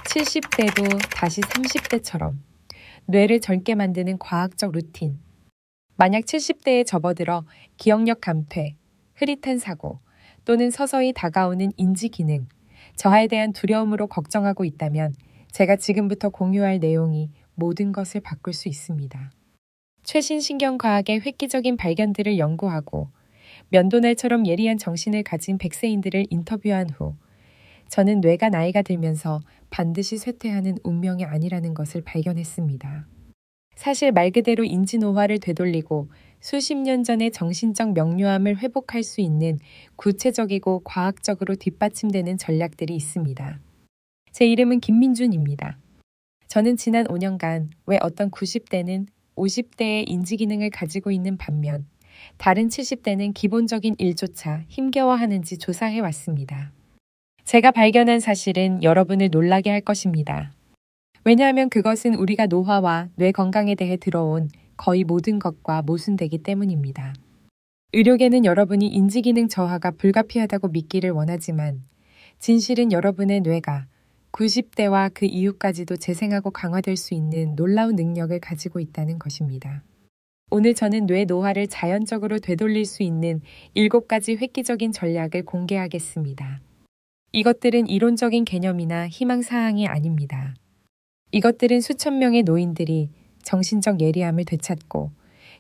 70대도 다시 30대처럼 뇌를 젊게 만드는 과학적 루틴. 만약 70대에 접어들어 기억력 감퇴, 흐릿한 사고 또는 서서히 다가오는 인지 기능, 저하에 대한 두려움으로 걱정하고 있다면 제가 지금부터 공유할 내용이 모든 것을 바꿀 수 있습니다. 최신 신경과학의 획기적인 발견들을 연구하고 면도날처럼 예리한 정신을 가진 백세인들을 인터뷰한 후 저는 뇌가 나이가 들면서 반드시 쇠퇴하는 운명이 아니라는 것을 발견했습니다. 사실 말 그대로 인지 노화를 되돌리고 수십 년 전의 정신적 명료함을 회복할 수 있는 구체적이고 과학적으로 뒷받침되는 전략들이 있습니다. 제 이름은 김민준입니다. 저는 지난 5년간 왜 어떤 90대는 50대의 인지 기능을 가지고 있는 반면 다른 70대는 기본적인 일조차 힘겨워하는지 조사해 왔습니다. 제가 발견한 사실은 여러분을 놀라게 할 것입니다. 왜냐하면 그것은 우리가 노화와 뇌 건강에 대해 들어온 거의 모든 것과 모순되기 때문입니다. 의료계는 여러분이 인지기능 저하가 불가피하다고 믿기를 원하지만 진실은 여러분의 뇌가 90대와 그 이후까지도 재생하고 강화될 수 있는 놀라운 능력을 가지고 있다는 것입니다. 오늘 저는 뇌 노화를 자연적으로 되돌릴 수 있는 7가지 획기적인 전략을 공개하겠습니다. 이것들은 이론적인 개념이나 희망사항이 아닙니다. 이것들은 수천 명의 노인들이 정신적 예리함을 되찾고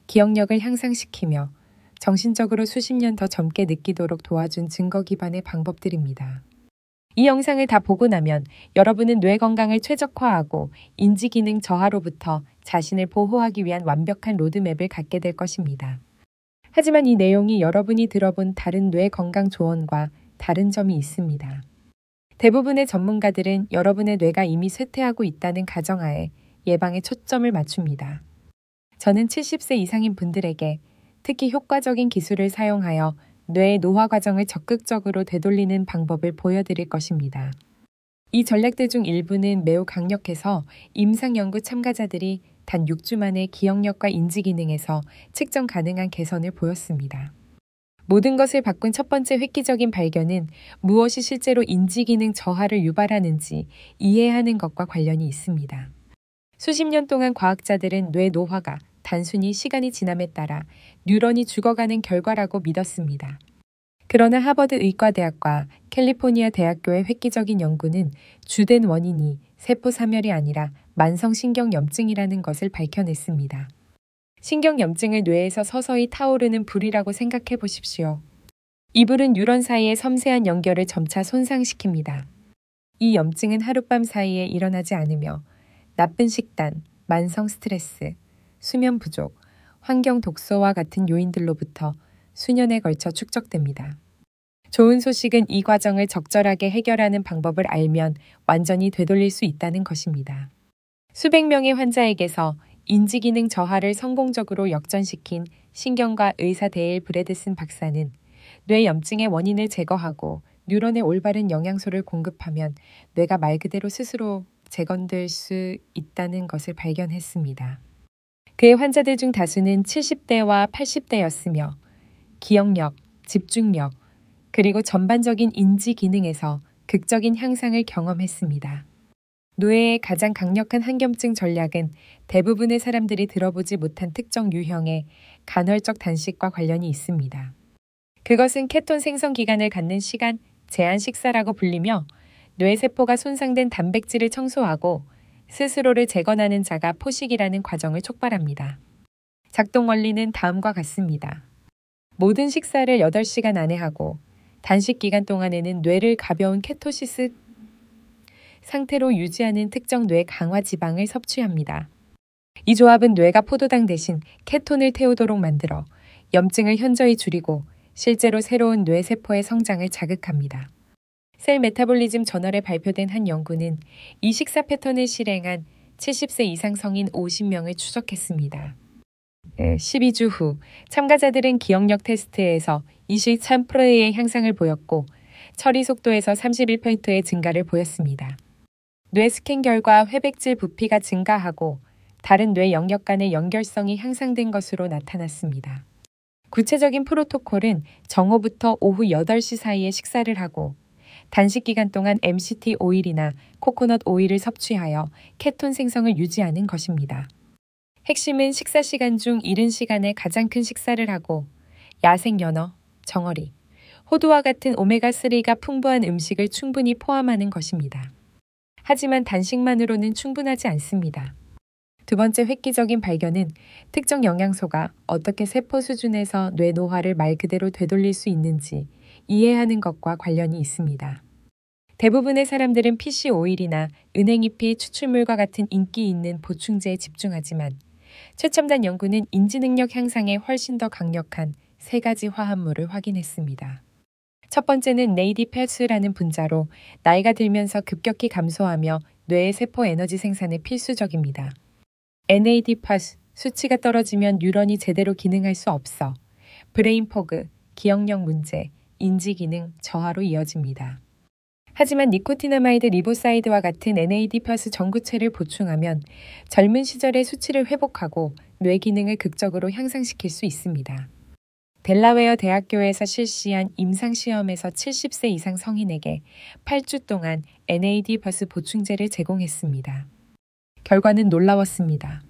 기억력을 향상시키며 정신적으로 수십 년 더 젊게 느끼도록 도와준 증거 기반의 방법들입니다. 이 영상을 다 보고 나면 여러분은 뇌 건강을 최적화하고 인지 기능 저하로부터 자신을 보호하기 위한 완벽한 로드맵을 갖게 될 것입니다. 하지만 이 내용이 여러분이 들어본 다른 뇌 건강 조언과 다른 점이 있습니다. 대부분의 전문가들은 여러분의 뇌가 이미 쇠퇴하고 있다는 가정하에 예방에 초점을 맞춥니다. 저는 70세 이상인 분들에게 특히 효과적인 기술을 사용하여 뇌의 노화 과정을 적극적으로 되돌리는 방법을 보여드릴 것입니다. 이 전략들 중 일부는 매우 강력해서 임상연구 참가자들이 단 6주 만에 기억력과 인지 기능에서 측정 가능한 개선을 보였습니다. 모든 것을 바꾼 첫 번째 획기적인 발견은 무엇이 실제로 인지 기능 저하를 유발하는지 이해하는 것과 관련이 있습니다. 수십 년 동안 과학자들은 뇌 노화가 단순히 시간이 지남에 따라 뉴런이 죽어가는 결과라고 믿었습니다. 그러나 하버드 의과대학과 캘리포니아 대학교의 획기적인 연구는 주된 원인이 세포 사멸이 아니라 만성신경염증이라는 것을 밝혀냈습니다. 신경염증을 뇌에서 서서히 타오르는 불이라고 생각해 보십시오. 이 불은 뉴런 사이의 섬세한 연결을 점차 손상시킵니다. 이 염증은 하룻밤 사이에 일어나지 않으며 나쁜 식단, 만성 스트레스, 수면 부족, 환경 독소와 같은 요인들로부터 수년에 걸쳐 축적됩니다. 좋은 소식은 이 과정을 적절하게 해결하는 방법을 알면 완전히 되돌릴 수 있다는 것입니다. 수백 명의 환자에게서 인지기능 저하를 성공적으로 역전시킨 신경과 의사 데일 브래드슨 박사는 뇌 염증의 원인을 제거하고 뉴런에 올바른 영양소를 공급하면 뇌가 말 그대로 스스로 재건될 수 있다는 것을 발견했습니다. 그의 환자들 중 다수는 70대와 80대였으며 기억력, 집중력, 그리고 전반적인 인지 기능에서 극적인 향상을 경험했습니다. 뇌의 가장 강력한 항염증 전략은 대부분의 사람들이 들어보지 못한 특정 유형의 간헐적 단식과 관련이 있습니다. 그것은 케톤 생성 기간을 갖는 시간 제한 식사라고 불리며 뇌세포가 손상된 단백질을 청소하고 스스로를 재건하는 자가 포식이라는 과정을 촉발합니다. 작동 원리는 다음과 같습니다. 모든 식사를 8시간 안에 하고 단식 기간 동안에는 뇌를 가벼운 케토시스 상태로 유지하는 특정 뇌 강화 지방을 섭취합니다. 이 조합은 뇌가 포도당 대신 케톤을 태우도록 만들어 염증을 현저히 줄이고 실제로 새로운 뇌세포의 성장을 자극합니다. 셀 메타볼리즘 저널에 발표된 한 연구는 이 식사 패턴을 실행한 70세 이상 성인 50명을 추적했습니다. 12주 후 참가자들은 기억력 테스트에서 23%의 향상을 보였고 처리 속도에서 31%의 증가를 보였습니다. 뇌 스캔 결과 회백질 부피가 증가하고 다른 뇌 영역 간의 연결성이 향상된 것으로 나타났습니다. 구체적인 프로토콜은 정오부터 오후 8시 사이에 식사를 하고 단식 기간 동안 MCT 오일이나 코코넛 오일을 섭취하여 케톤 생성을 유지하는 것입니다. 핵심은 식사 시간 중 이른 시간에 가장 큰 식사를 하고 야생 연어, 정어리, 호두와 같은 오메가3가 풍부한 음식을 충분히 포함하는 것입니다. 하지만 단식만으로는 충분하지 않습니다. 두 번째 획기적인 발견은 특정 영양소가 어떻게 세포 수준에서 뇌 노화를 말 그대로 되돌릴 수 있는지 이해하는 것과 관련이 있습니다. 대부분의 사람들은 PC 오일이나 은행잎이 추출물과 같은 인기 있는 보충제에 집중하지만 최첨단 연구는 인지 능력 향상에 훨씬 더 강력한 세 가지 화합물을 확인했습니다. 첫 번째는 NADPAS라는 분자로 나이가 들면서 급격히 감소하며 뇌의 세포 에너지 생산에 필수적입니다. NADPAS 수치가 떨어지면 뉴런이 제대로 기능할 수 없어 브레인 포그, 기억력 문제, 인지 기능 저하로 이어집니다. 하지만 니코티나마이드 리보사이드와 같은 NADPAS 전구체를 보충하면 젊은 시절의 수치를 회복하고 뇌 기능을 극적으로 향상시킬 수 있습니다. 델라웨어 대학교에서 실시한 임상시험에서 70세 이상 성인에게 8주 동안 NADPAS 보충제를 제공했습니다. 결과는 놀라웠습니다.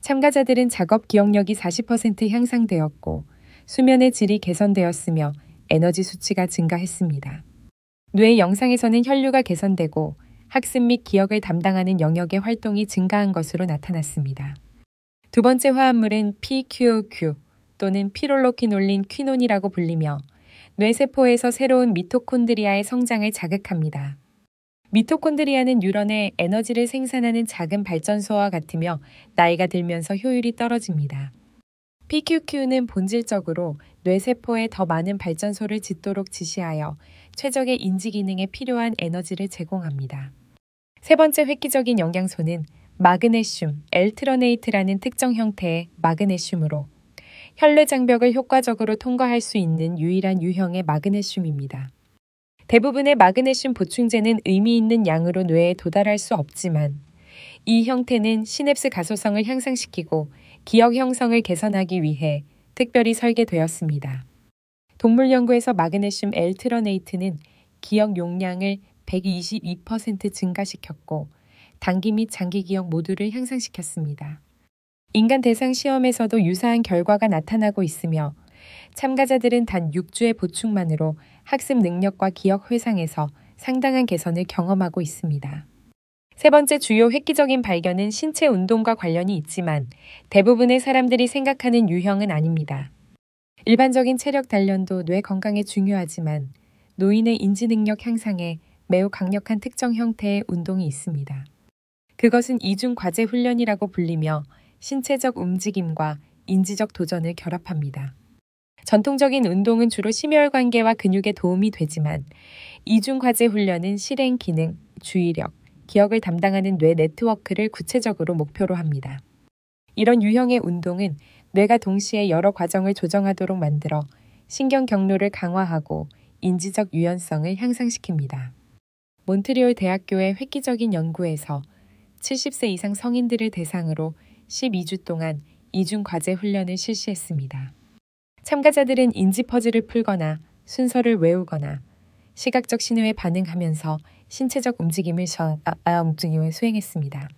참가자들은 작업 기억력이 40% 향상되었고 수면의 질이 개선되었으며 에너지 수치가 증가했습니다. 뇌 영상에서는 혈류가 개선되고 학습 및 기억을 담당하는 영역의 활동이 증가한 것으로 나타났습니다. 두 번째 화합물은 PQQ 또는 피롤로키놀린 퀴논이라고 불리며 뇌세포에서 새로운 미토콘드리아의 성장을 자극합니다. 미토콘드리아는 뉴런의 에너지를 생산하는 작은 발전소와 같으며 나이가 들면서 효율이 떨어집니다. PQQ는 본질적으로 뇌세포에 더 많은 발전소를 짓도록 지시하여 최적의 인지 기능에 필요한 에너지를 제공합니다. 세 번째 획기적인 영양소는 마그네슘, 엘트러네이트라는 특정 형태의 마그네슘으로 혈내 장벽을 효과적으로 통과할 수 있는 유일한 유형의 마그네슘입니다. 대부분의 마그네슘 보충제는 의미 있는 양으로 뇌에 도달할 수 없지만 이 형태는 시냅스 가소성을 향상시키고 기억 형성을 개선하기 위해 특별히 설계되었습니다. 동물 연구에서 마그네슘 엘트러네이트는 기억 용량을 122% 증가시켰고 단기 및 장기 기억 모두를 향상시켰습니다. 인간 대상 시험에서도 유사한 결과가 나타나고 있으며 참가자들은 단 6주의 보충만으로 학습 능력과 기억 회상에서 상당한 개선을 경험하고 있습니다. 세 번째 주요 획기적인 발견은 신체 운동과 관련이 있지만 대부분의 사람들이 생각하는 유형은 아닙니다. 일반적인 체력 단련도 뇌 건강에 중요하지만 노인의 인지 능력 향상에 매우 강력한 특정 형태의 운동이 있습니다. 그것은 이중 과제 훈련이라고 불리며 신체적 움직임과 인지적 도전을 결합합니다. 전통적인 운동은 주로 심혈관계와 근육에 도움이 되지만 이중 과제 훈련은 실행 기능, 주의력, 기억을 담당하는 뇌 네트워크를 구체적으로 목표로 합니다. 이런 유형의 운동은 뇌가 동시에 여러 과정을 조정하도록 만들어 신경 경로를 강화하고 인지적 유연성을 향상시킵니다. 몬트리올 대학교의 획기적인 연구에서 70세 이상 성인들을 대상으로 12주 동안 이중 과제 훈련을 실시했습니다. 참가자들은 인지 퍼즐을 풀거나 순서를 외우거나 시각적 신호에 반응하면서 신체적 움직임을 수행했습니다.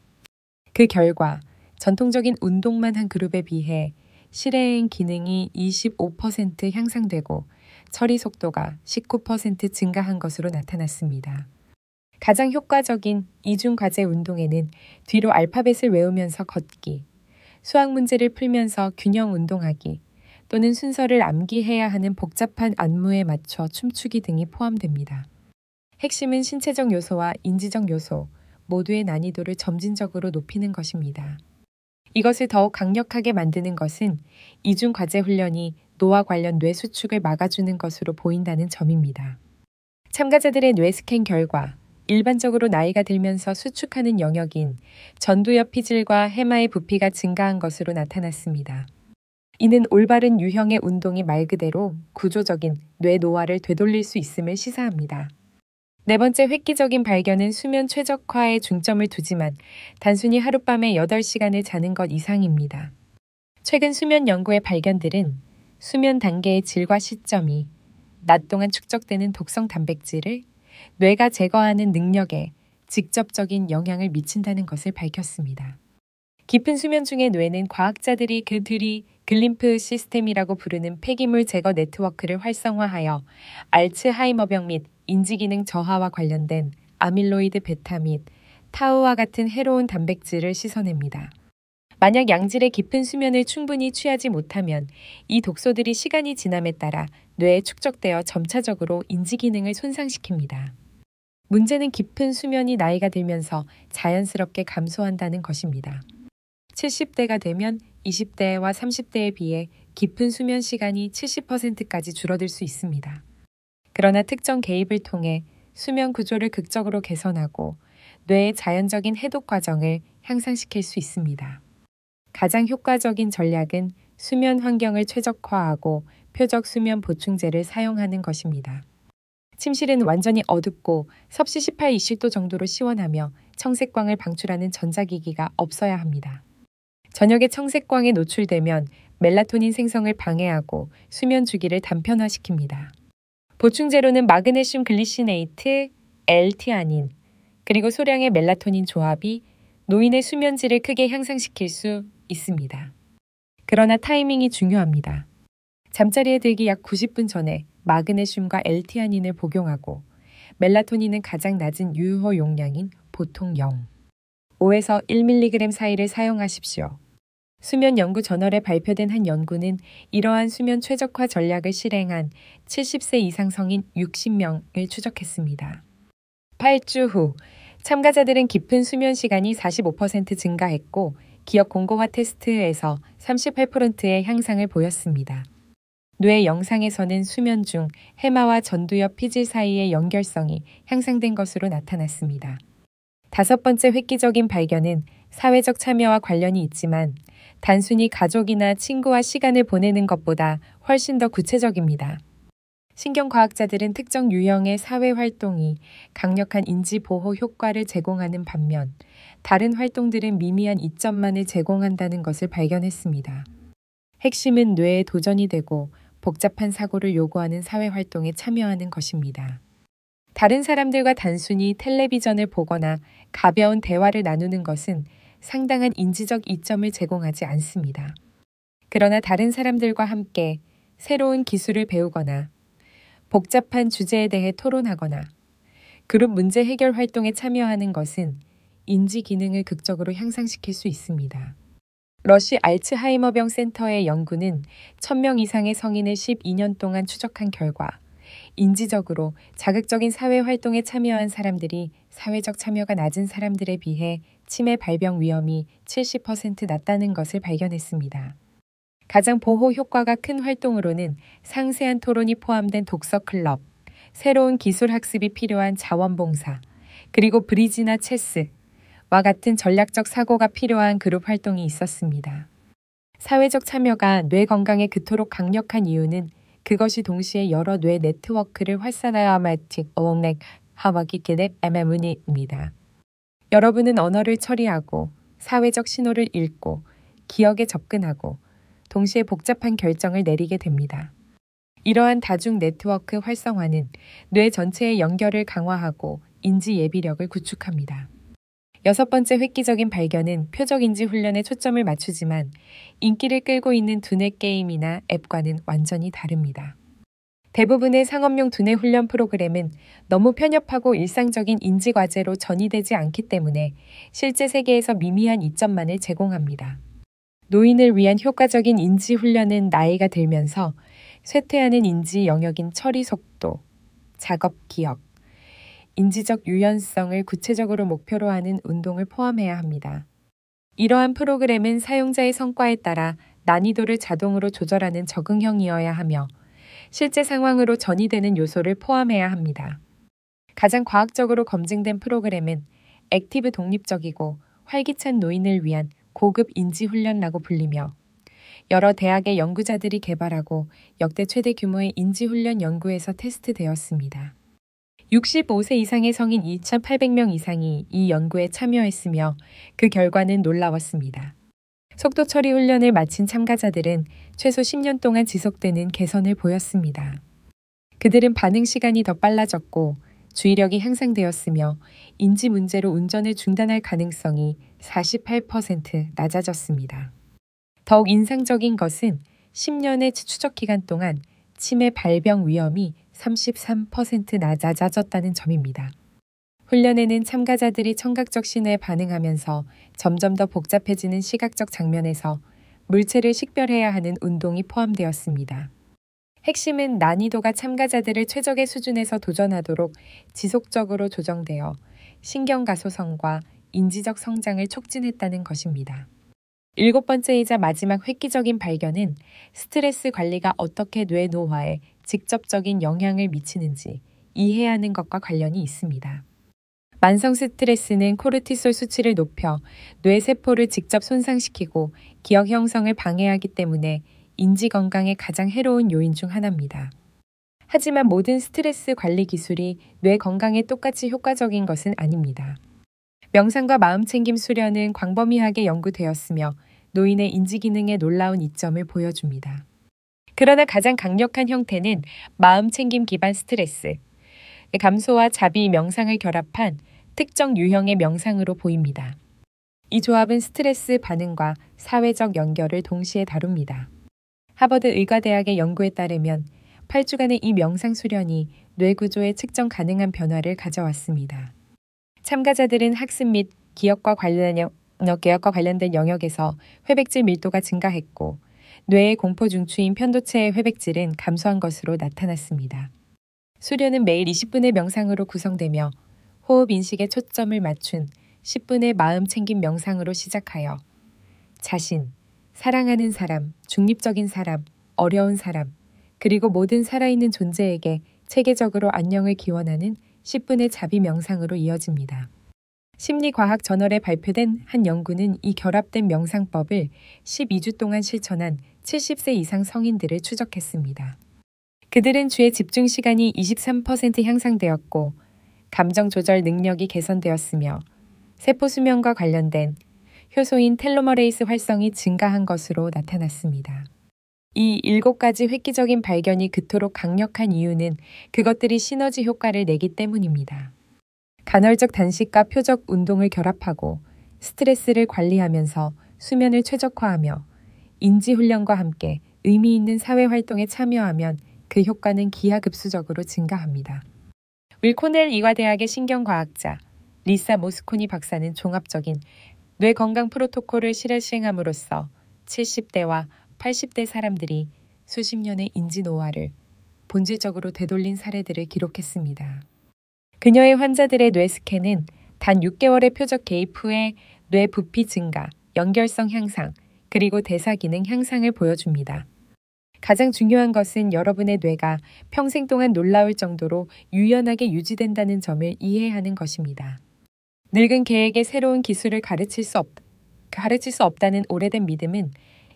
그 결과 전통적인 운동만 한 그룹에 비해 실행 기능이 25% 향상되고 처리 속도가 19% 증가한 것으로 나타났습니다. 가장 효과적인 이중 과제 운동에는 뒤로 알파벳을 외우면서 걷기, 수학 문제를 풀면서 균형 운동하기, 또는 순서를 암기해야 하는 복잡한 안무에 맞춰 춤추기 등이 포함됩니다. 핵심은 신체적 요소와 인지적 요소 모두의 난이도를 점진적으로 높이는 것입니다. 이것을 더욱 강력하게 만드는 것은 이중 과제 훈련이 노화 관련 뇌 수축을 막아주는 것으로 보인다는 점입니다. 참가자들의 뇌 스캔 결과 일반적으로 나이가 들면서 수축하는 영역인 전두엽 피질과 해마의 부피가 증가한 것으로 나타났습니다. 이는 올바른 유형의 운동이 말 그대로 구조적인 뇌 노화를 되돌릴 수 있음을 시사합니다. 네 번째 획기적인 발견은 수면 최적화에 중점을 두지만 단순히 하룻밤에 8시간을 자는 것 이상입니다. 최근 수면 연구의 발견들은 수면 단계의 질과 시점이 낮 동안 축적되는 독성 단백질을 뇌가 제거하는 능력에 직접적인 영향을 미친다는 것을 밝혔습니다. 깊은 수면 중의 뇌는 과학자들이 그들이 글림프 시스템이라고 부르는 폐기물 제거 네트워크를 활성화하여 알츠하이머병 및 인지기능 저하와 관련된 아밀로이드 베타 및 타우와 같은 해로운 단백질을 씻어냅니다. 만약 양질의 깊은 수면을 충분히 취하지 못하면 이 독소들이 시간이 지남에 따라 뇌에 축적되어 점차적으로 인지기능을 손상시킵니다. 문제는 깊은 수면이 나이가 들면서 자연스럽게 감소한다는 것입니다. 70대가 되면 20대와 30대에 비해 깊은 수면 시간이 70%까지 줄어들 수 있습니다. 그러나 특정 개입을 통해 수면 구조를 극적으로 개선하고 뇌의 자연적인 해독 과정을 향상시킬 수 있습니다. 가장 효과적인 전략은 수면 환경을 최적화하고 표적 수면 보충제를 사용하는 것입니다. 침실은 완전히 어둡고 섭씨 18, 20도 정도로 시원하며 청색광을 방출하는 전자기기가 없어야 합니다. 저녁에 청색광에 노출되면 멜라토닌 생성을 방해하고 수면 주기를 단편화시킵니다. 보충제로는 마그네슘 글리시네이트, L티아닌, 그리고 소량의 멜라토닌 조합이 노인의 수면질을 크게 향상시킬 수 있습니다. 그러나 타이밍이 중요합니다. 잠자리에 들기 약 90분 전에 마그네슘과 L티아닌을 복용하고 멜라토닌은 가장 낮은 유효 용량인 보통 0, 5에서 1mg 사이를 사용하십시오. 수면 연구 저널에 발표된 한 연구는 이러한 수면 최적화 전략을 실행한 70세 이상 성인 60명을 추적했습니다. 8주 후 참가자들은 깊은 수면 시간이 45% 증가했고 기억 공고화 테스트에서 38%의 향상을 보였습니다. 뇌 영상에서는 수면 중 해마와 전두엽 피질 사이의 연결성이 향상된 것으로 나타났습니다. 다섯 번째 획기적인 발견은 사회적 참여와 관련이 있지만 단순히 가족이나 친구와 시간을 보내는 것보다 훨씬 더 구체적입니다. 신경과학자들은 특정 유형의 사회활동이 강력한 인지보호 효과를 제공하는 반면 다른 활동들은 미미한 이점만을 제공한다는 것을 발견했습니다. 핵심은 뇌에 도전이 되고 복잡한 사고를 요구하는 사회활동에 참여하는 것입니다. 다른 사람들과 단순히 텔레비전을 보거나 가벼운 대화를 나누는 것은 상당한 인지적 이점을 제공하지 않습니다. 그러나 다른 사람들과 함께 새로운 기술을 배우거나 복잡한 주제에 대해 토론하거나 그룹 문제 해결 활동에 참여하는 것은 인지 기능을 극적으로 향상시킬 수 있습니다. 러시 알츠하이머병 센터의 연구는 1000명 이상의 성인을 12년 동안 추적한 결과 인지적으로 자극적인 사회활동에 참여한 사람들이 사회적 참여가 낮은 사람들에 비해 치매 발병 위험이 70% 낮다는 것을 발견했습니다. 가장 보호 효과가 큰 활동으로는 상세한 토론이 포함된 독서 클럽, 새로운 기술 학습이 필요한 자원봉사, 그리고 브리지나 체스와 같은 전략적 사고가 필요한 그룹 활동이 있었습니다. 사회적 참여가 뇌 건강에 그토록 강력한 이유는 그것이 동시에 여러 뇌 네트워크를 활성화하기 때문입니다. 여러분은 언어를 처리하고 사회적 신호를 읽고 기억에 접근하고 동시에 복잡한 결정을 내리게 됩니다. 이러한 다중 네트워크 활성화는 뇌 전체의 연결을 강화하고 인지 예비력을 구축합니다. 여섯 번째 획기적인 발견은 표적 인지 훈련에 초점을 맞추지만 인기를 끌고 있는 두뇌 게임이나 앱과는 완전히 다릅니다. 대부분의 상업용 두뇌 훈련 프로그램은 너무 편협하고 일상적인 인지 과제로 전이되지 않기 때문에 실제 세계에서 미미한 이점만을 제공합니다. 노인을 위한 효과적인 인지 훈련은 나이가 들면서 쇠퇴하는 인지 영역인 처리 속도, 작업 기억, 인지적 유연성을 구체적으로 목표로 하는 운동을 포함해야 합니다. 이러한 프로그램은 사용자의 성과에 따라 난이도를 자동으로 조절하는 적응형이어야 하며 실제 상황으로 전이되는 요소를 포함해야 합니다. 가장 과학적으로 검증된 프로그램은 액티브 독립적이고 활기찬 노인을 위한 고급 인지훈련이라고 불리며 여러 대학의 연구자들이 개발하고 역대 최대 규모의 인지훈련 연구에서 테스트되었습니다. 65세 이상의 성인 2,800명 이상이 이 연구에 참여했으며 그 결과는 놀라웠습니다. 속도 처리 훈련을 마친 참가자들은 최소 10년 동안 지속되는 개선을 보였습니다. 그들은 반응 시간이 더 빨라졌고 주의력이 향상되었으며 인지 문제로 운전을 중단할 가능성이 48% 낮아졌습니다. 더욱 인상적인 것은 10년의 추적 기간 동안 치매 발병 위험이 33% 낮아졌다는 점입니다. 훈련에는 참가자들이 청각적 신호에 반응하면서 점점 더 복잡해지는 시각적 장면에서 물체를 식별해야 하는 운동이 포함되었습니다. 핵심은 난이도가 참가자들을 최적의 수준에서 도전하도록 지속적으로 조정되어 신경가소성과 인지적 성장을 촉진했다는 것입니다. 7번째이자 마지막 획기적인 발견은 스트레스 관리가 어떻게 뇌 노화에 직접적인 영향을 미치는지 이해하는 것과 관련이 있습니다. 만성 스트레스는 코르티솔 수치를 높여 뇌 세포를 직접 손상시키고 기억 형성을 방해하기 때문에 인지 건강에 가장 해로운 요인 중 하나입니다. 하지만 모든 스트레스 관리 기술이 뇌 건강에 똑같이 효과적인 것은 아닙니다. 명상과 마음챙김 수련은 광범위하게 연구되었으며 노인의 인지 기능에 놀라운 이점을 보여줍니다. 그러나 가장 강력한 형태는 마음챙김 기반 스트레스, 감소와 자비 명상을 결합한 특정 유형의 명상으로 보입니다. 이 조합은 스트레스 반응과 사회적 연결을 동시에 다룹니다. 하버드 의과대학의 연구에 따르면 8주간의 이 명상 수련이 뇌 구조에 측정 가능한 변화를 가져왔습니다. 참가자들은 학습 및 기억과 관련된 영역에서 회백질 밀도가 증가했고 뇌의 공포 중추인 편도체의 회백질은 감소한 것으로 나타났습니다. 수련은 매일 20분의 명상으로 구성되며 호흡 인식에 초점을 맞춘 10분의 마음 챙김 명상으로 시작하여 자신, 사랑하는 사람, 중립적인 사람, 어려운 사람, 그리고 모든 살아있는 존재에게 체계적으로 안녕을 기원하는 10분의 자비 명상으로 이어집니다. 심리과학 저널에 발표된 한 연구는 이 결합된 명상법을 12주 동안 실천한 70세 이상 성인들을 추적했습니다. 그들은 주의 집중 시간이 23% 향상되었고 감정 조절 능력이 개선되었으며 세포 수명과 관련된 효소인 텔로머레이스 활성이 증가한 것으로 나타났습니다. 이 7가지 획기적인 발견이 그토록 강력한 이유는 그것들이 시너지 효과를 내기 때문입니다. 간헐적 단식과 표적 운동을 결합하고 스트레스를 관리하면서 수면을 최적화하며 인지훈련과 함께 의미 있는 사회활동에 참여하면 그 효과는 기하급수적으로 증가합니다. 윌 코넬 이과대학의 신경과학자 리사 모스코니 박사는 종합적인 뇌 건강 프로토콜을 실행함으로써 70대와 80대 사람들이 수십 년의 인지 노화를 본질적으로 되돌린 사례들을 기록했습니다. 그녀의 환자들의 뇌 스캔은 단 6개월의 표적 개입 후에 뇌 부피 증가, 연결성 향상, 그리고 대사 기능 향상을 보여줍니다. 가장 중요한 것은 여러분의 뇌가 평생 동안 놀라울 정도로 유연하게 유지된다는 점을 이해하는 것입니다. 늙은 개에게 새로운 기술을 가르칠 수 없다는 오래된 믿음은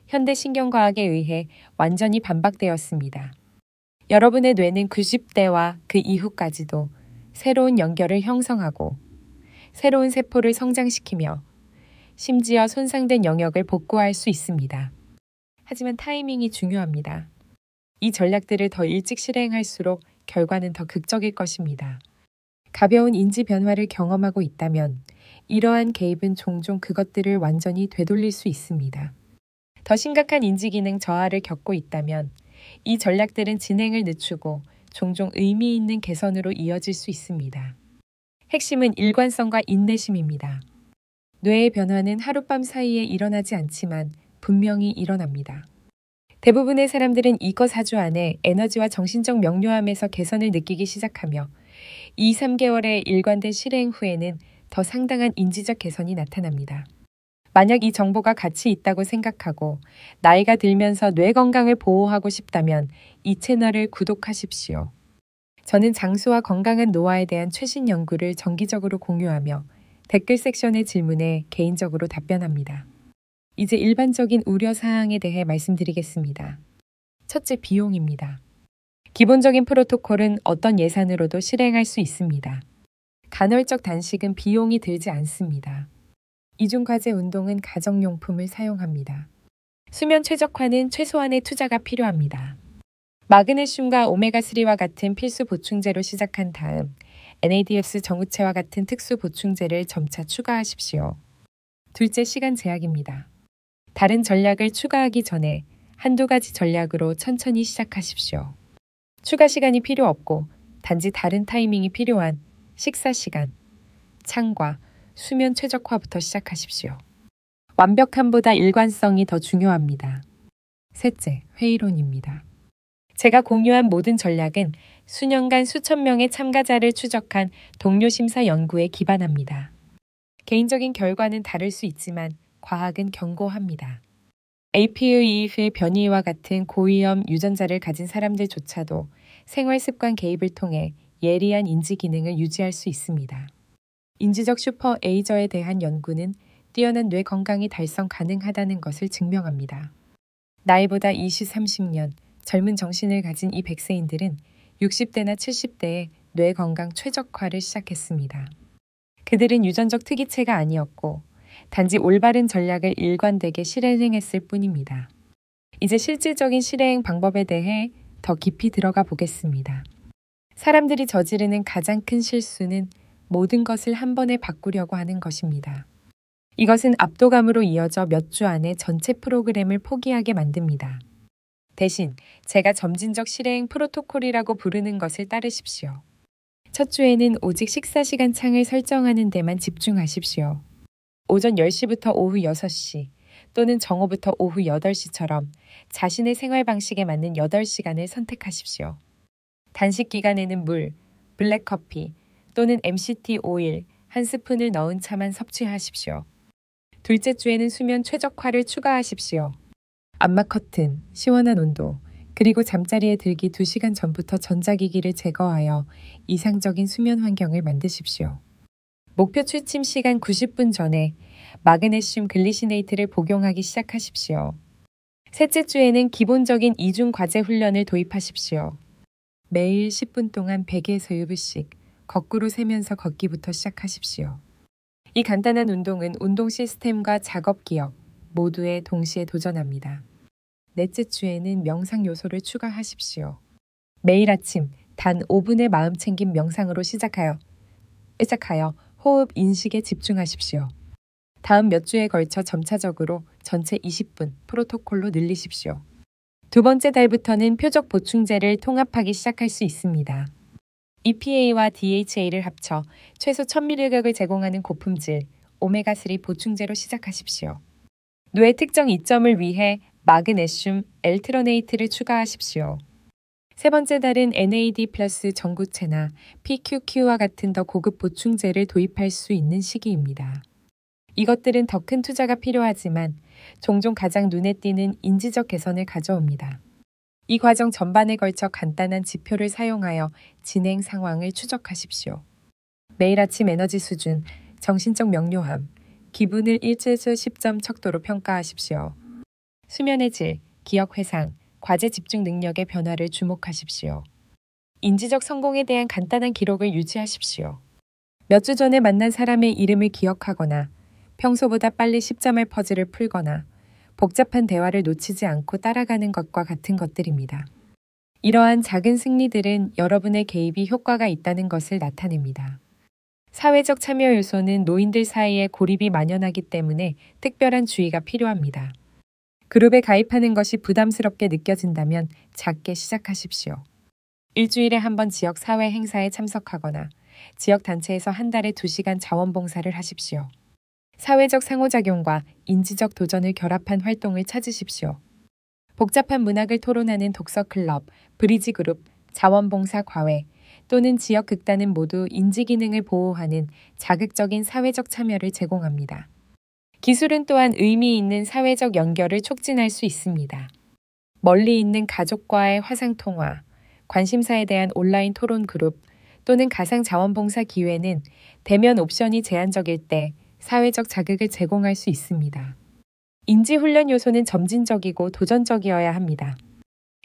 현대 신경과학에 의해 완전히 반박되었습니다. 여러분의 뇌는 90대와 그 이후까지도 새로운 연결을 형성하고 새로운 세포를 성장시키며 심지어 손상된 영역을 복구할 수 있습니다. 하지만 타이밍이 중요합니다. 이 전략들을 더 일찍 실행할수록 결과는 더 극적일 것입니다. 가벼운 인지 변화를 경험하고 있다면 이러한 개입은 종종 그것들을 완전히 되돌릴 수 있습니다. 더 심각한 인지 기능 저하를 겪고 있다면 이 전략들은 진행을 늦추고 종종 의미 있는 개선으로 이어질 수 있습니다. 핵심은 일관성과 인내심입니다. 뇌의 변화는 하룻밤 사이에 일어나지 않지만 분명히 일어납니다. 대부분의 사람들은 이거 4주 안에 에너지와 정신적 명료함에서 개선을 느끼기 시작하며 2-3개월의 일관된 실행 후에는 더 상당한 인지적 개선이 나타납니다. 만약 이 정보가 가치 있다고 생각하고 나이가 들면서 뇌 건강을 보호하고 싶다면 이 채널을 구독하십시오. 저는 장수와 건강한 노화에 대한 최신 연구를 정기적으로 공유하며 댓글 섹션의 질문에 개인적으로 답변합니다. 이제 일반적인 우려사항에 대해 말씀드리겠습니다. 첫째, 비용입니다. 기본적인 프로토콜은 어떤 예산으로도 실행할 수 있습니다. 간헐적 단식은 비용이 들지 않습니다. 이중과제 운동은 가정용품을 사용합니다. 수면 최적화는 최소한의 투자가 필요합니다. 마그네슘과 오메가3와 같은 필수 보충제로 시작한 다음 NADS 정우체와 같은 특수 보충제를 점차 추가하십시오. 둘째, 시간 제약입니다. 다른 전략을 추가하기 전에 한두 가지 전략으로 천천히 시작하십시오. 추가 시간이 필요 없고 단지 다른 타이밍이 필요한 식사 시간, 창과 수면 최적화부터 시작하십시오. 완벽함보다 일관성이 더 중요합니다. 셋째, 회의론입니다. 제가 공유한 모든 전략은 수년간 수천 명의 참가자를 추적한 동료 심사 연구에 기반합니다. 개인적인 결과는 다를 수 있지만 과학은 경고합니다. APOE의 변이와 같은 고위험 유전자를 가진 사람들조차도 생활 습관 개입을 통해 예리한 인지 기능을 유지할 수 있습니다. 인지적 슈퍼 에이저에 대한 연구는 뛰어난 뇌 건강이 달성 가능하다는 것을 증명합니다. 나이보다 20, 30년 젊은 정신을 가진 이 100세인들은 60대나 70대에 뇌 건강 최적화를 시작했습니다. 그들은 유전적 특이체가 아니었고 단지 올바른 전략을 일관되게 실행했을 뿐입니다. 이제 실질적인 실행 방법에 대해 더 깊이 들어가 보겠습니다. 사람들이 저지르는 가장 큰 실수는 모든 것을 한 번에 바꾸려고 하는 것입니다. 이것은 압도감으로 이어져 몇 주 안에 전체 프로그램을 포기하게 만듭니다. 대신 제가 점진적 실행 프로토콜이라고 부르는 것을 따르십시오. 첫 주에는 오직 식사 시간 창을 설정하는 데만 집중하십시오. 오전 10시부터 오후 6시 또는 정오부터 오후 8시처럼 자신의 생활 방식에 맞는 8시간을 선택하십시오. 단식 기간에는 물, 블랙커피 또는 MCT 오일 한 스푼을 넣은 차만 섭취하십시오. 둘째 주에는 수면 최적화를 추가하십시오. 암막 커튼, 시원한 온도, 그리고 잠자리에 들기 2시간 전부터 전자기기를 제거하여 이상적인 수면 환경을 만드십시오. 목표 취침 시간 90분 전에 마그네슘 글리시네이트를 복용하기 시작하십시오. 셋째 주에는 기본적인 이중 과제 훈련을 도입하십시오. 매일 10분 동안 베개에서 1분씩 거꾸로 세면서 걷기부터 시작하십시오. 이 간단한 운동은 운동 시스템과 작업 기억 모두에 동시에 도전합니다. 넷째 주에는 명상 요소를 추가하십시오. 매일 아침 단 5분의 마음챙김 명상으로 시작하여 호흡 인식에 집중하십시오. 다음 몇 주에 걸쳐 점차적으로 전체 20분 프로토콜로 늘리십시오. 두 번째 달부터는 표적 보충제를 통합하기 시작할 수 있습니다. EPA와 DHA를 합쳐 최소 1000mg을 제공하는 고품질 오메가3 보충제로 시작하십시오. 뇌 특정 이점을 위해 마그네슘 엘트러네이트를 추가하십시오. 세 번째 달은 NAD 플러스 전구체나 PQQ와 같은 더 고급 보충제를 도입할 수 있는 시기입니다. 이것들은 더 큰 투자가 필요하지만 종종 가장 눈에 띄는 인지적 개선을 가져옵니다. 이 과정 전반에 걸쳐 간단한 지표를 사용하여 진행 상황을 추적하십시오. 매일 아침 에너지 수준, 정신적 명료함, 기분을 1에서 10점 척도로 평가하십시오. 수면의 질, 기억 회상, 과제 집중 능력의 변화를 주목하십시오. 인지적 성공에 대한 간단한 기록을 유지하십시오. 몇 주 전에 만난 사람의 이름을 기억하거나 평소보다 빨리 10점의 퍼즐을 풀거나 복잡한 대화를 놓치지 않고 따라가는 것과 같은 것들입니다. 이러한 작은 승리들은 여러분의 개입이 효과가 있다는 것을 나타냅니다. 사회적 참여 요소는 노인들 사이에 고립이 만연하기 때문에 특별한 주의가 필요합니다. 그룹에 가입하는 것이 부담스럽게 느껴진다면 작게 시작하십시오. 일주일에 한 번 지역 사회 행사에 참석하거나 지역 단체에서 한 달에 2시간 자원봉사를 하십시오. 사회적 상호작용과 인지적 도전을 결합한 활동을 찾으십시오. 복잡한 문학을 토론하는 독서 클럽, 브리지 그룹, 자원봉사 과외 또는 지역 극단은 모두 인지 기능을 보호하는 자극적인 사회적 참여를 제공합니다. 기술은 또한 의미 있는 사회적 연결을 촉진할 수 있습니다. 멀리 있는 가족과의 화상통화, 관심사에 대한 온라인 토론 그룹 또는 가상 자원봉사 기회는 대면 옵션이 제한적일 때 사회적 자극을 제공할 수 있습니다. 인지훈련 요소는 점진적이고 도전적이어야 합니다.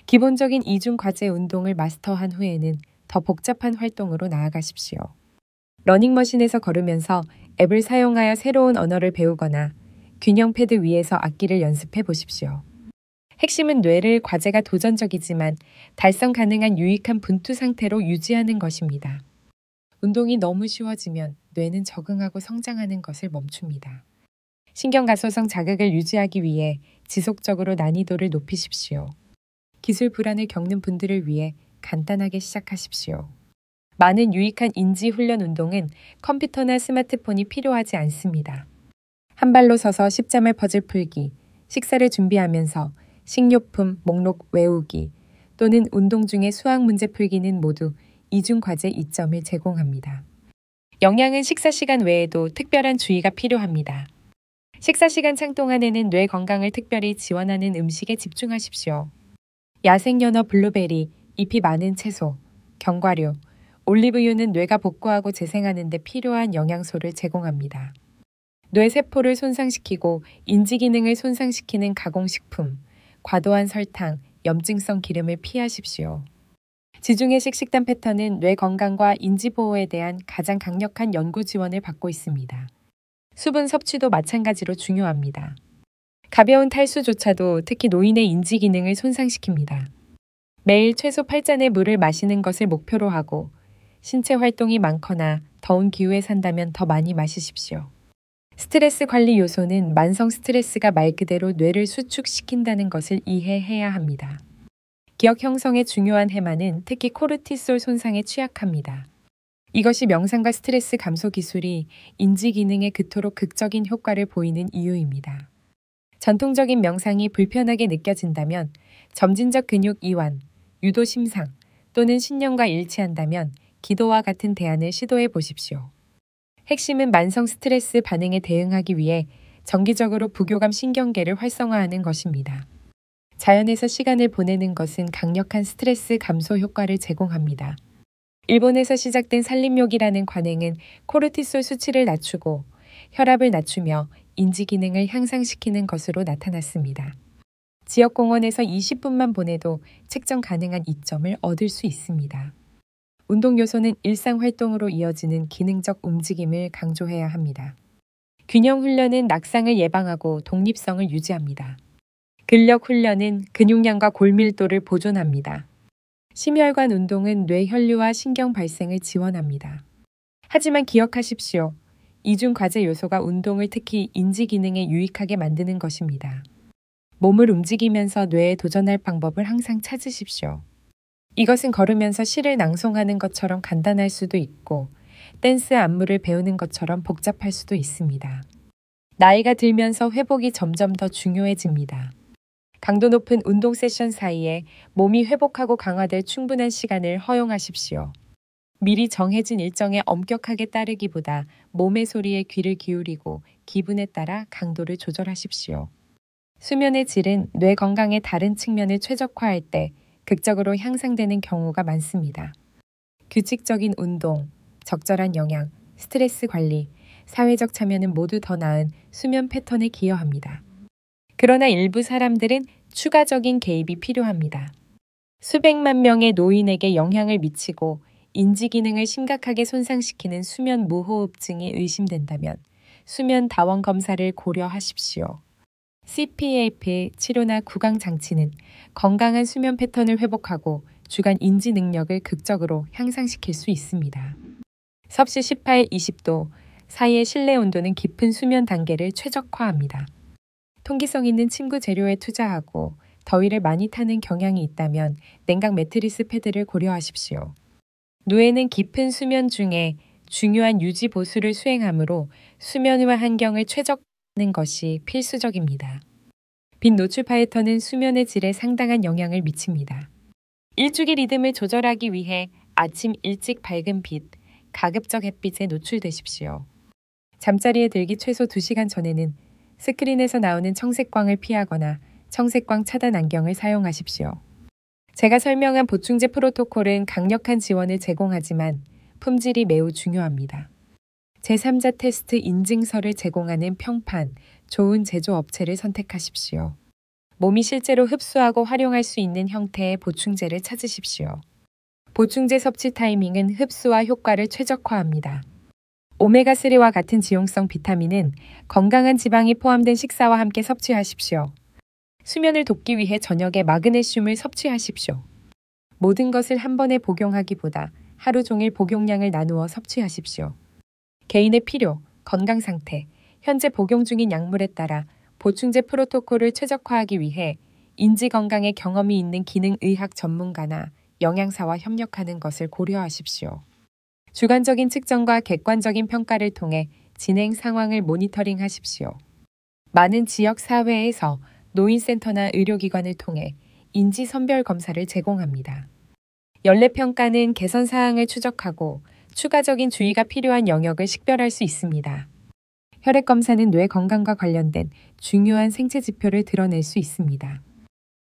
기본적인 이중 과제 운동을 마스터한 후에는 더 복잡한 활동으로 나아가십시오. 러닝머신에서 걸으면서 앱을 사용하여 새로운 언어를 배우거나 균형 패드 위에서 악기를 연습해 보십시오. 핵심은 뇌를 과제가 도전적이지만 달성 가능한 유익한 분투 상태로 유지하는 것입니다. 운동이 너무 쉬워지면 뇌는 적응하고 성장하는 것을 멈춥니다. 신경가소성 자극을 유지하기 위해 지속적으로 난이도를 높이십시오. 기술 불안을 겪는 분들을 위해 간단하게 시작하십시오. 많은 유익한 인지 훈련 운동은 컴퓨터나 스마트폰이 필요하지 않습니다. 한 발로 서서 10자말 퍼즐 풀기, 식사를 준비하면서 식료품 목록 외우기 또는 운동 중에 수학 문제 풀기는 모두 이중 과제 이점을 제공합니다. 영양은 식사 시간 외에도 특별한 주의가 필요합니다. 식사 시간 창 동안에는 뇌 건강을 특별히 지원하는 음식에 집중하십시오. 야생연어 블루베리, 잎이 많은 채소, 견과류, 올리브유는 뇌가 복구하고 재생하는 데 필요한 영양소를 제공합니다. 뇌세포를 손상시키고 인지 기능을 손상시키는 가공식품, 과도한 설탕, 염증성 기름을 피하십시오. 지중해식 식단 패턴은 뇌 건강과 인지 보호에 대한 가장 강력한 연구 지원을 받고 있습니다. 수분 섭취도 마찬가지로 중요합니다. 가벼운 탈수조차도 특히 노인의 인지 기능을 손상시킵니다. 매일 최소 8잔의 물을 마시는 것을 목표로 하고 신체 활동이 많거나 더운 기후에 산다면 더 많이 마시십시오. 스트레스 관리 요소는 만성 스트레스가 말 그대로 뇌를 수축시킨다는 것을 이해해야 합니다. 기억 형성에 중요한 해마는 특히 코르티솔 손상에 취약합니다. 이것이 명상과 스트레스 감소 기술이 인지 기능에 그토록 극적인 효과를 보이는 이유입니다. 전통적인 명상이 불편하게 느껴진다면 점진적 근육 이완, 유도 심상 또는 신념과 일치한다면 기도와 같은 대안을 시도해 보십시오. 핵심은 만성 스트레스 반응에 대응하기 위해 정기적으로 부교감 신경계를 활성화하는 것입니다. 자연에서 시간을 보내는 것은 강력한 스트레스 감소 효과를 제공합니다. 일본에서 시작된 산림욕이라는 관행은 코르티솔 수치를 낮추고 혈압을 낮추며 인지 기능을 향상시키는 것으로 나타났습니다. 지역 공원에서 20분만 보내도 측정 가능한 이점을 얻을 수 있습니다. 운동 요소는 일상 활동으로 이어지는 기능적 움직임을 강조해야 합니다. 균형 훈련은 낙상을 예방하고 독립성을 유지합니다. 근력 훈련은 근육량과 골밀도를 보존합니다. 심혈관 운동은 뇌 혈류와 신경 발생을 지원합니다. 하지만 기억하십시오. 이중 과제 요소가 운동을 특히 인지 기능에 유익하게 만드는 것입니다. 몸을 움직이면서 뇌에 도전할 방법을 항상 찾으십시오. 이것은 걸으면서 시를 낭송하는 것처럼 간단할 수도 있고 댄스 안무를 배우는 것처럼 복잡할 수도 있습니다. 나이가 들면서 회복이 점점 더 중요해집니다. 강도 높은 운동 세션 사이에 몸이 회복하고 강화될 충분한 시간을 허용하십시오. 미리 정해진 일정에 엄격하게 따르기보다 몸의 소리에 귀를 기울이고 기분에 따라 강도를 조절하십시오. 수면의 질은 뇌 건강의 다른 측면을 최적화할 때 극적으로 향상되는 경우가 많습니다. 규칙적인 운동, 적절한 영양, 스트레스 관리, 사회적 참여는 모두 더 나은 수면 패턴에 기여합니다. 그러나 일부 사람들은 추가적인 개입이 필요합니다. 수백만 명의 노인에게 영향을 미치고 인지 기능을 심각하게 손상시키는 수면 무호흡증이 의심된다면 수면 다원 검사를 고려하십시오. CPAP의 치료나 구강 장치는 건강한 수면 패턴을 회복하고 주간 인지 능력을 극적으로 향상시킬 수 있습니다. 섭씨 18, 20도 사이의 실내 온도는 깊은 수면 단계를 최적화합니다. 통기성 있는 침구 재료에 투자하고 더위를 많이 타는 경향이 있다면 냉각 매트리스 패드를 고려하십시오. 노예는 깊은 수면 중에 중요한 유지 보수를 수행하므로 수면과 환경을 최적화하는 것이 필수적입니다. 빛 노출 파이터는 수면의 질에 상당한 영향을 미칩니다. 일주기 리듬을 조절하기 위해 아침 일찍 밝은 빛, 가급적 햇빛에 노출되십시오. 잠자리에 들기 최소 2시간 전에는 스크린에서 나오는 청색광을 피하거나 청색광 차단 안경을 사용하십시오. 제가 설명한 보충제 프로토콜은 강력한 지원을 제공하지만 품질이 매우 중요합니다. 제3자 테스트 인증서를 제공하는 평판, 좋은 제조업체를 선택하십시오. 몸이 실제로 흡수하고 활용할 수 있는 형태의 보충제를 찾으십시오. 보충제 섭취 타이밍은 흡수와 효과를 최적화합니다. 오메가3와 같은 지용성 비타민은 건강한 지방이 포함된 식사와 함께 섭취하십시오. 수면을 돕기 위해 저녁에 마그네슘을 섭취하십시오. 모든 것을 한 번에 복용하기보다 하루 종일 복용량을 나누어 섭취하십시오. 개인의 필요, 건강 상태, 현재 복용 중인 약물에 따라 보충제 프로토콜을 최적화하기 위해 인지 건강에 경험이 있는 기능의학 전문가나 영양사와 협력하는 것을 고려하십시오. 주관적인 측정과 객관적인 평가를 통해 진행 상황을 모니터링하십시오. 많은 지역 사회에서 노인센터나 의료기관을 통해 인지 선별 검사를 제공합니다. 연례평가는 개선 사항을 추적하고 추가적인 주의가 필요한 영역을 식별할 수 있습니다. 혈액검사는 뇌 건강과 관련된 중요한 생체 지표를 드러낼 수 있습니다.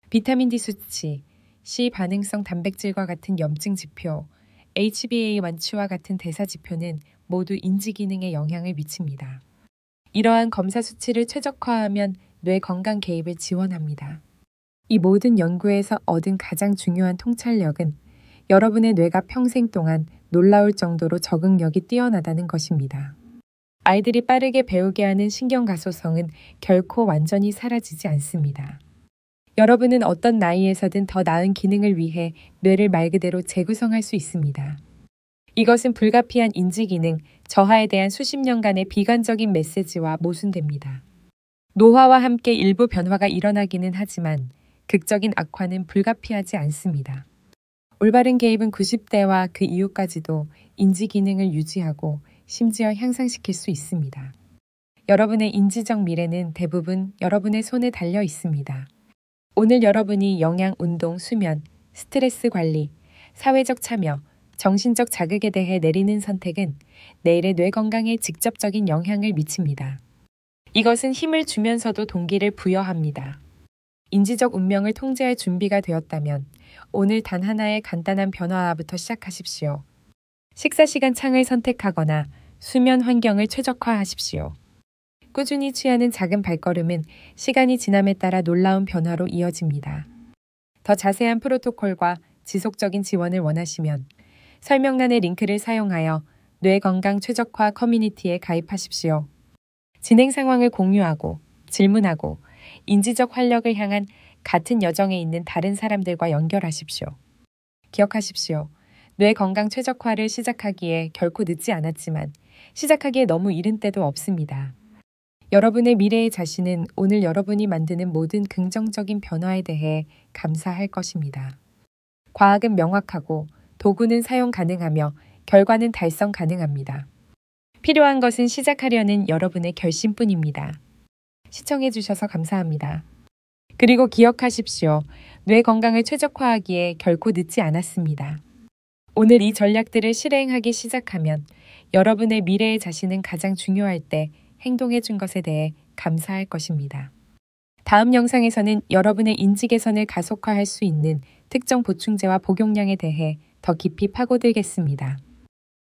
비타민 D 수치, C 반응성 단백질과 같은 염증 지표, HbA 완치와 같은 대사 지표는 모두 인지 기능에 영향을 미칩니다. 이러한 검사 수치를 최적화하면 뇌 건강 개입을 지원합니다. 이 모든 연구에서 얻은 가장 중요한 통찰력은 여러분의 뇌가 평생 동안 놀라울 정도로 적응력이 뛰어나다는 것입니다. 아이들이 빠르게 배우게 하는 신경가소성은 결코 완전히 사라지지 않습니다. 여러분은 어떤 나이에서든 더 나은 기능을 위해 뇌를 말 그대로 재구성할 수 있습니다. 이것은 불가피한 인지기능, 저하에 대한 수십 년간의 비관적인 메시지와 모순됩니다. 노화와 함께 일부 변화가 일어나기는 하지만 극적인 악화는 불가피하지 않습니다. 올바른 개입은 90대와 그 이후까지도 인지기능을 유지하고 심지어 향상시킬 수 있습니다. 여러분의 인지적 미래는 대부분 여러분의 손에 달려 있습니다. 오늘 여러분이 영양, 운동, 수면, 스트레스 관리, 사회적 참여, 정신적 자극에 대해 내리는 선택은 내일의 뇌 건강에 직접적인 영향을 미칩니다. 이것은 힘을 주면서도 동기를 부여합니다. 인지적 운명을 통제할 준비가 되었다면 오늘 단 하나의 간단한 변화부터 시작하십시오. 식사 시간 창을 선택하거나 수면 환경을 최적화하십시오. 꾸준히 취하는 작은 발걸음은 시간이 지남에 따라 놀라운 변화로 이어집니다. 더 자세한 프로토콜과 지속적인 지원을 원하시면 설명란의 링크를 사용하여 뇌 건강 최적화 커뮤니티에 가입하십시오. 진행 상황을 공유하고 질문하고 인지적 활력을 향한 같은 여정에 있는 다른 사람들과 연결하십시오. 기억하십시오. 뇌 건강 최적화를 시작하기에 결코 늦지 않았지만 시작하기에 너무 이른 때도 없습니다. 여러분의 미래의 자신은 오늘 여러분이 만드는 모든 긍정적인 변화에 대해 감사할 것입니다. 과학은 명확하고 도구는 사용 가능하며 결과는 달성 가능합니다. 필요한 것은 시작하려는 여러분의 결심뿐입니다. 시청해주셔서 감사합니다. 그리고 기억하십시오. 뇌 건강을 최적화하기에 결코 늦지 않았습니다. 오늘 이 전략들을 실행하기 시작하면 여러분의 미래의 자신은 가장 중요할 때 행동해 준 것에 대해 감사할 것입니다. 다음 영상에서는 여러분의 인지 개선을 가속화할 수 있는 특정 보충제와 복용량에 대해 더 깊이 파고들겠습니다.